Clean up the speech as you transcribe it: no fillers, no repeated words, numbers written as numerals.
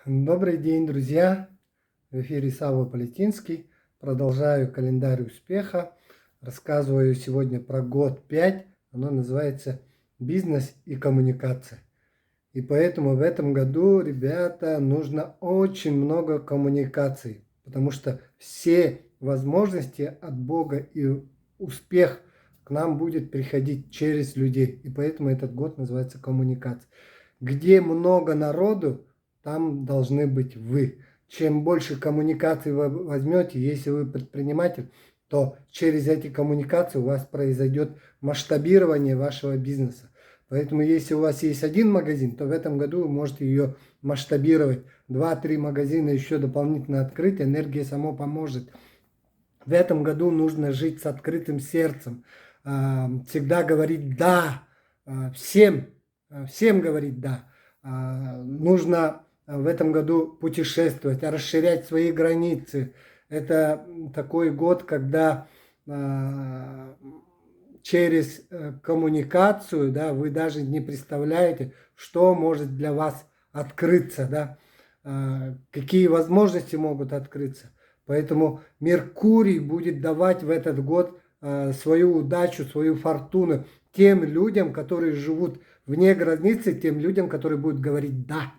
Добрый день, друзья! В эфире Савва Политинский. Продолжаю календарь успеха. Рассказываю сегодня про год 5. Оно называется «Бизнес и коммуникация». И поэтому в этом году, ребята, нужно очень много коммуникаций. Потому что все возможности от Бога и успех к нам будет приходить через людей. И поэтому этот год называется коммуникация. Где много народу, там должны быть вы. Чем больше коммуникаций вы возьмете, если вы предприниматель, то через эти коммуникации у вас произойдет масштабирование вашего бизнеса. Поэтому если у вас есть один магазин, то в этом году вы можете ее масштабировать. 2-3 магазина еще дополнительно открыть, энергия само поможет. В этом году нужно жить с открытым сердцем. Всегда говорить «да». Всем говорить «да». Нужно в этом году путешествовать, расширять свои границы. Это такой год, когда через коммуникацию, да, вы даже не представляете, что может для вас открыться, да, какие возможности могут открыться. Поэтому Меркурий будет давать в этот год свою удачу, свою фортуну тем людям, которые живут вне границы, тем людям, которые будут говорить «да».